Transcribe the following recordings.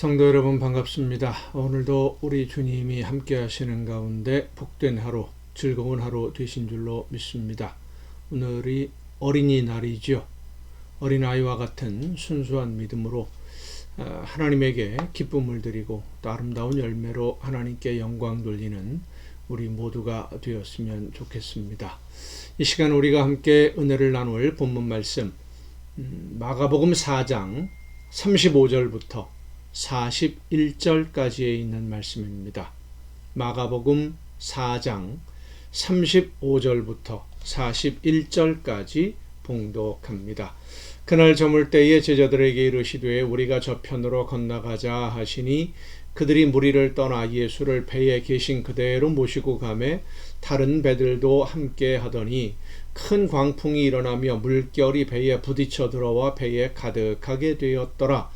성도 여러분 반갑습니다. 오늘도 우리 주님이 함께 하시는 가운데 복된 하루, 즐거운 하루 되신 줄로 믿습니다. 오늘이 어린이날이죠. 어린아이와 같은 순수한 믿음으로 하나님에게 기쁨을 드리고 또 아름다운 열매로 하나님께 영광 돌리는 우리 모두가 되었으면 좋겠습니다. 이 시간 우리가 함께 은혜를 나눌 본문 말씀 마가복음 4장 35절부터 41절까지에 있는 말씀입니다. 마가복음 4장 35절부터 41절까지 봉독합니다. 그날 저물 때에 제자들에게 이르시되 우리가 저편으로 건너가자 하시니 그들이 무리를 떠나 예수를 배에 계신 그대로 모시고 가매 다른 배들도 함께 하더니 큰 광풍이 일어나며 물결이 배에 부딪혀 들어와 배에 가득하게 되었더라.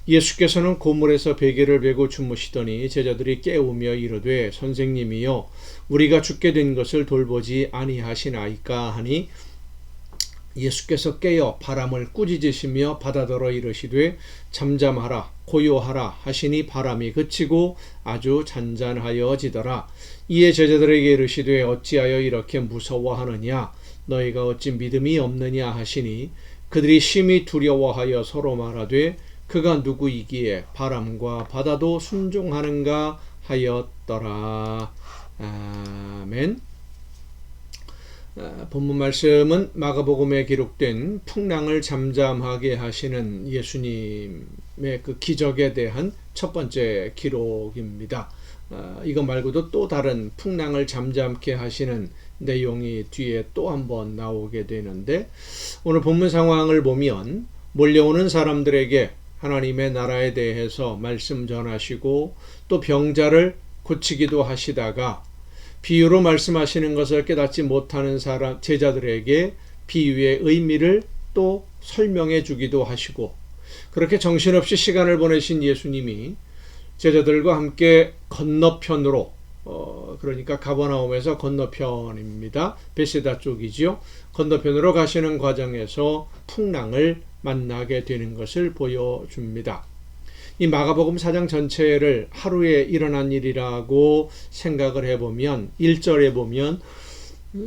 예수께서는 고물에서 베개를 베고 주무시더니 제자들이 깨우며 이르되 선생님이여 우리가 죽게 된 것을 돌보지 아니하시나이까 하니 예수께서 깨어 바람을 꾸짖으시며 바다더러 이르시되 잠잠하라 고요하라 하시니 바람이 그치고 아주 잔잔하여지더라. 이에 제자들에게 이르시되 어찌하여 이렇게 무서워하느냐 너희가 어찌 믿음이 없느냐 하시니 그들이 심히 두려워하여 서로 말하되 그가 누구이기에 바람과 바다도 순종하는가 하였더라. 아멘. 본문 말씀은 마가복음에 기록된 풍랑을 잠잠하게 하시는 예수님의 그 기적에 대한 첫 번째 기록입니다. 이거 말고도 또 다른 풍랑을 잠잠케 하시는 내용이 뒤에 또 한 번 나오게 되는데 오늘 본문 상황을 보면 몰려오는 사람들에게 하나님의 나라에 대해서 말씀 전하시고 또 병자를 고치기도 하시다가 비유로 말씀하시는 것을 깨닫지 못하는 사람 제자들에게 비유의 의미를 또 설명해 주기도 하시고 그렇게 정신없이 시간을 보내신 예수님이 제자들과 함께 건너편으로 그러니까 가버나움에서 건너편입니다. 베세다 쪽이지요. 건너편으로 가시는 과정에서 풍랑을 만나게 되는 것을 보여줍니다. 이 마가복음 4장 전체를 하루에 일어난 일이라고 생각을 해보면 1절에 보면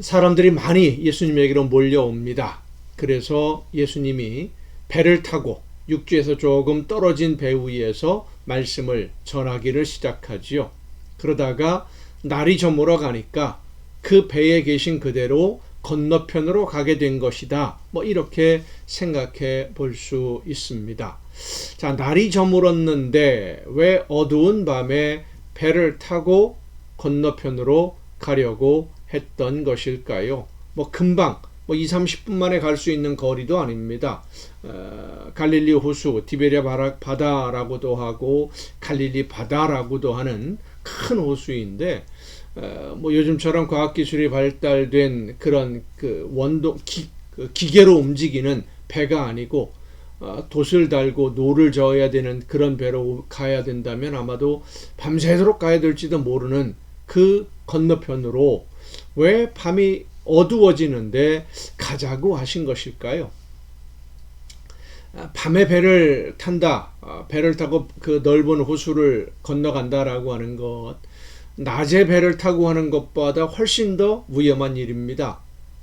사람들이 많이 예수님에게로 몰려옵니다. 그래서 예수님이 배를 타고 육지에서 조금 떨어진 배 위에서 말씀을 전하기를 시작하지요. 그러다가 날이 저물어 가니까 그 배에 계신 그대로 건너편으로 가게 된 것이다. 이렇게 생각해 볼 수 있습니다. 자, 날이 저물었는데 왜 어두운 밤에 배를 타고 건너편으로 가려고 했던 것일까요? 금방 2, 30분 만에 갈 수 있는 거리도 아닙니다. 갈릴리 호수, 디베랴 바다라고도 하고 갈릴리 바다라고도 하는 큰 호수인데 요즘처럼 과학기술이 발달된 그런 기계로 움직이는 배가 아니고 돛을 달고 노를 저어야 되는 그런 배로 가야 된다면 아마도 밤새도록 가야 될지도 모르는 그 건너편으로 왜 밤이 어두워지는데 가자고 하신 것일까요? 밤에 배를 탄다, 배를 타고 그 넓은 호수를 건너간다라고 하는 것, 낮에 배를 타고 하는 것보다 훨씬 더 위험한 일입니다.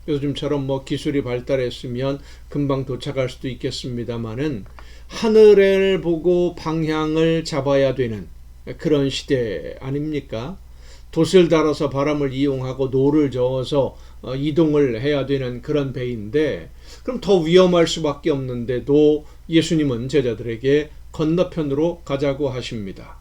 요즘처럼 기술이 발달했으면 금방 도착할 수도 있겠습니다만은 하늘을 보고 방향을 잡아야 되는 그런 시대 아닙니까? 돛을 달아서 바람을 이용하고 노를 저어서 이동을 해야 되는 그런 배인데 그럼 더 위험할 수밖에 없는데도 예수님은 제자들에게 건너편으로 가자고 하십니다.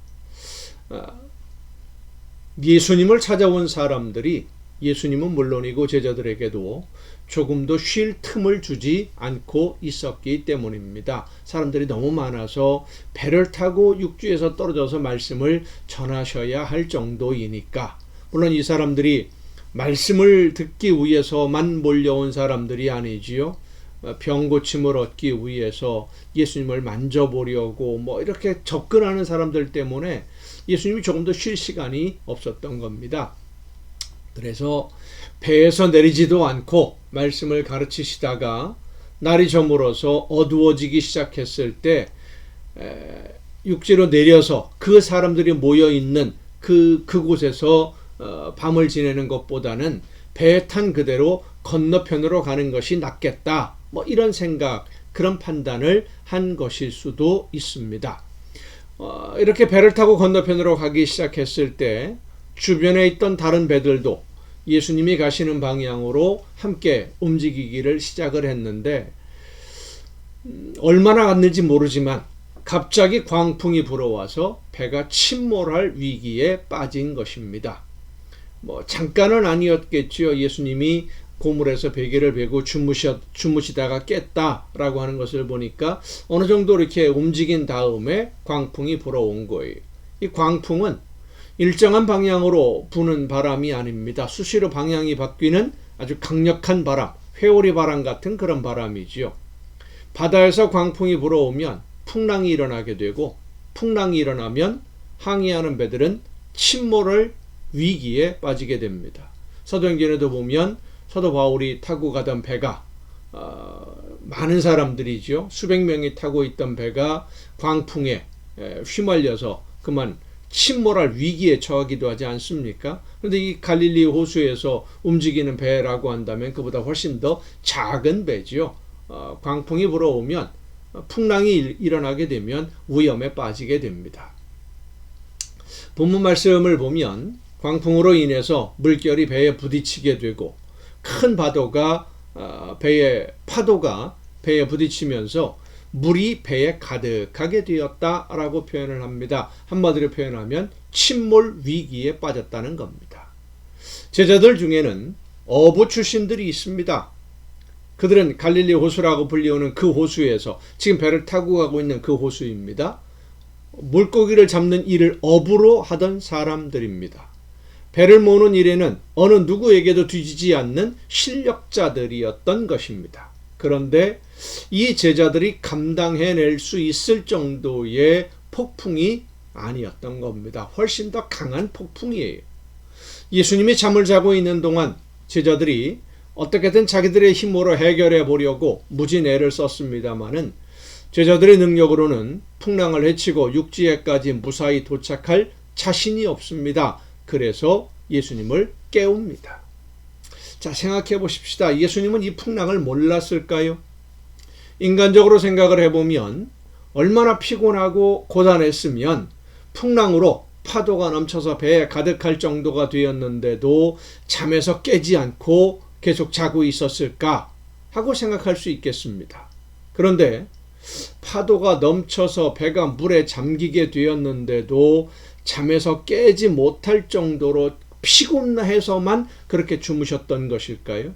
예수님을 찾아온 사람들이 예수님은 물론이고 제자들에게도 조금도 쉴 틈을 주지 않고 있었기 때문입니다. 사람들이 너무 많아서 배를 타고 육지에서 떨어져서 말씀을 전하셔야 할 정도이니까 물론 이 사람들이 말씀을 듣기 위해서만 몰려온 사람들이 아니지요. 병 고침을 얻기 위해서 예수님을 만져보려고 이렇게 접근하는 사람들 때문에 예수님이 조금 더 쉴 시간이 없었던 겁니다. 그래서 배에서 내리지도 않고 말씀을 가르치시다가 날이 저물어서 어두워지기 시작했을 때 육지로 내려서 그 사람들이 모여 있는 그곳에서 밤을 지내는 것보다는 배에 탄 그대로 건너편으로 가는 것이 낫겠다. 뭐 이런 생각, 그런 판단을 한 것일 수도 있습니다. 이렇게 배를 타고 건너편으로 가기 시작했을 때 주변에 있던 다른 배들도 예수님이 가시는 방향으로 함께 움직이기를 시작을 했는데 얼마나 갔는지 모르지만 갑자기 광풍이 불어와서 배가 침몰할 위기에 빠진 것입니다. 뭐 잠깐은 아니었겠지요. 예수님이 고물에서 베개를 베고 주무시다가 깼다라고 하는 것을 보니까 어느 정도 이렇게 움직인 다음에 광풍이 불어온 거예요. 이 광풍은 일정한 방향으로 부는 바람이 아닙니다. 수시로 방향이 바뀌는 아주 강력한 바람, 회오리 바람 같은 그런 바람이지요. 바다에서 광풍이 불어오면 풍랑이 일어나게 되고, 풍랑이 일어나면 항해하는 배들은 침몰할 위기에 빠지게 됩니다. 사도행전에도 보면 사도 바울이 타고 가던 배가 많은 사람들이죠. 수백 명이 타고 있던 배가 광풍에 휘말려서 그만 침몰할 위기에 처하기도 하지 않습니까? 그런데 이 갈릴리 호수에서 움직이는 배라고 한다면 그보다 훨씬 더 작은 배지요. 광풍이 불어오면 풍랑이 일어나게 되면 위험에 빠지게 됩니다. 본문 말씀을 보면 광풍으로 인해서 물결이 배에 부딪히게 되고 큰 파도가 배에 부딪히면서 물이 배에 가득하게 되었다라고 표현을 합니다. 한마디로 표현하면 침몰 위기에 빠졌다는 겁니다. 제자들 중에는 어부 출신들이 있습니다. 그들은 갈릴리 호수라고 불리우는 그 호수에서 지금 배를 타고 가고 있는 그 호수입니다. 물고기를 잡는 일을 어부로 하던 사람들입니다. 배를 모으는 일에는 어느 누구에게도 뒤지지 않는 실력자들이었던 것입니다. 그런데 이 제자들이 감당해낼 수 있을 정도의 폭풍이 아니었던 겁니다. 훨씬 더 강한 폭풍이에요. 예수님이 잠을 자고 있는 동안 제자들이 어떻게든 자기들의 힘으로 해결해 보려고 무진 애를 썼습니다마는 제자들의 능력으로는 풍랑을 헤치고 육지에까지 무사히 도착할 자신이 없습니다. 그래서 예수님을 깨웁니다. 자, 생각해 보십시다. 예수님은 이 풍랑을 몰랐을까요? 인간적으로 생각을 해보면 얼마나 피곤하고 고단했으면 풍랑으로 파도가 넘쳐서 배에 가득할 정도가 되었는데도 잠에서 깨지 않고 계속 자고 있었을까 하고 생각할 수 있겠습니다. 그런데 파도가 넘쳐서 배가 물에 잠기게 되었는데도 잠에서 깨지 못할 정도로 피곤해서만 그렇게 주무셨던 것일까요?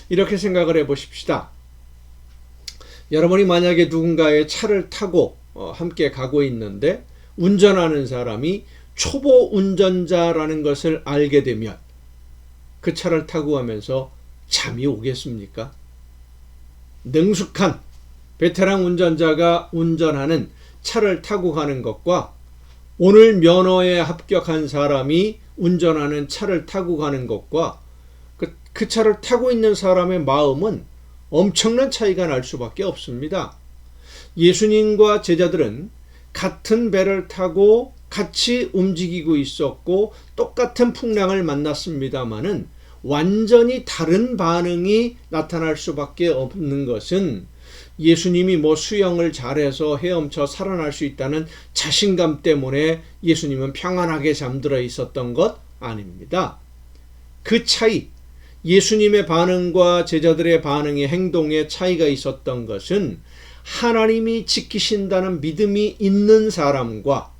이렇게 생각을 해보십시다. 여러분이 만약에 누군가의 차를 타고 함께 가고 있는데 운전하는 사람이 초보 운전자라는 것을 알게 되면 그 차를 타고 가면서 잠이 오겠습니까? 능숙한 베테랑 운전자가 운전하는 차를 타고 가는 것과 오늘 면허에 합격한 사람이 운전하는 차를 타고 가는 것과 그 차를 타고 있는 사람의 마음은 엄청난 차이가 날 수밖에 없습니다. 예수님과 제자들은 같은 배를 타고 같이 움직이고 있었고 똑같은 풍랑을 만났습니다마는 완전히 다른 반응이 나타날 수밖에 없는 것은 예수님이 수영을 잘해서 헤엄쳐 살아날 수 있다는 자신감 때문에 예수님은 평안하게 잠들어 있었던 것 아닙니다. 그 차이, 예수님의 반응과 제자들의 반응의 행동에 차이가 있었던 것은 하나님이 지키신다는 믿음이 있는 사람과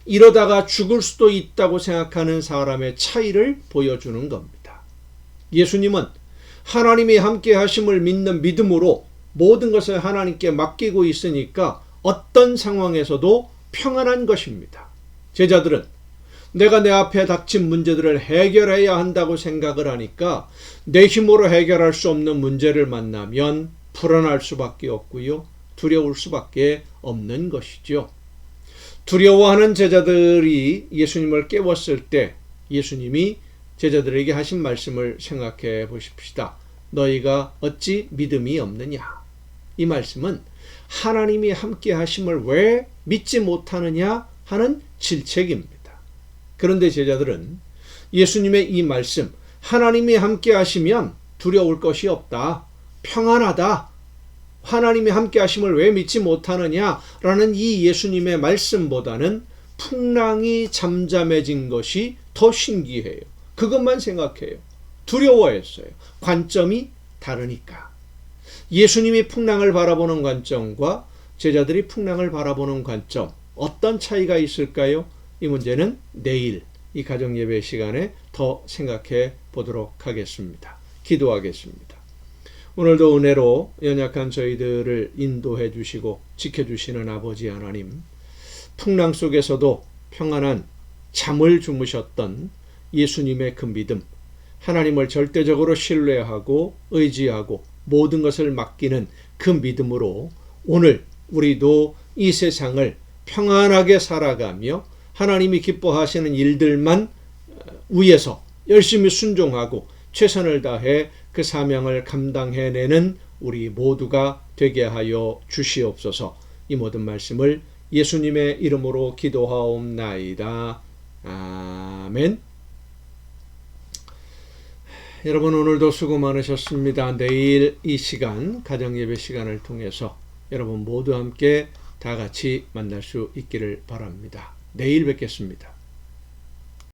이러다가 죽을 수도 있다고 생각하는 사람의 차이를 보여주는 겁니다. 예수님은 하나님이 함께 하심을 믿는 믿음으로 모든 것을 하나님께 맡기고 있으니까 어떤 상황에서도 평안한 것입니다. 제자들은 내가 내 앞에 닥친 문제들을 해결해야 한다고 생각을 하니까 내 힘으로 해결할 수 없는 문제를 만나면 불안할 수밖에 없고요. 두려울 수밖에 없는 것이죠. 두려워하는 제자들이 예수님을 깨웠을 때 예수님이 제자들에게 하신 말씀을 생각해 보십시다. 너희가 어찌 믿음이 없느냐? 이 말씀은 하나님이 함께 하심을 왜 믿지 못하느냐 하는 질책입니다. 그런데 제자들은 예수님의 이 말씀, 하나님이 함께 하시면 두려울 것이 없다, 평안하다, 하나님이 함께 하심을 왜 믿지 못하느냐라는 이 예수님의 말씀보다는 풍랑이 잠잠해진 것이 더 신기해요. 그것만 생각해요. 두려워했어요. 관점이 다르니까. 예수님이 풍랑을 바라보는 관점과 제자들이 풍랑을 바라보는 관점, 어떤 차이가 있을까요? 이 문제는 내일 이 가정예배 시간에 더 생각해 보도록 하겠습니다. 기도하겠습니다. 오늘도 은혜로 연약한 저희들을 인도해 주시고 지켜주시는 아버지 하나님, 풍랑 속에서도 평안한 잠을 주무셨던 예수님의 그 믿음, 하나님을 절대적으로 신뢰하고 의지하고 모든 것을 맡기는 그 믿음으로 오늘 우리도 이 세상을 평안하게 살아가며 하나님이 기뻐하시는 일들만 위해서 열심히 순종하고 최선을 다해 그 사명을 감당해내는 우리 모두가 되게 하여 주시옵소서. 이 모든 말씀을 예수님의 이름으로 기도하옵나이다. 아멘. 여러분 오늘도 수고 많으셨습니다. 내일 이 시간 가정예배 시간을 통해서 여러분 모두 함께 다 같이 만날 수 있기를 바랍니다. 내일 뵙겠습니다.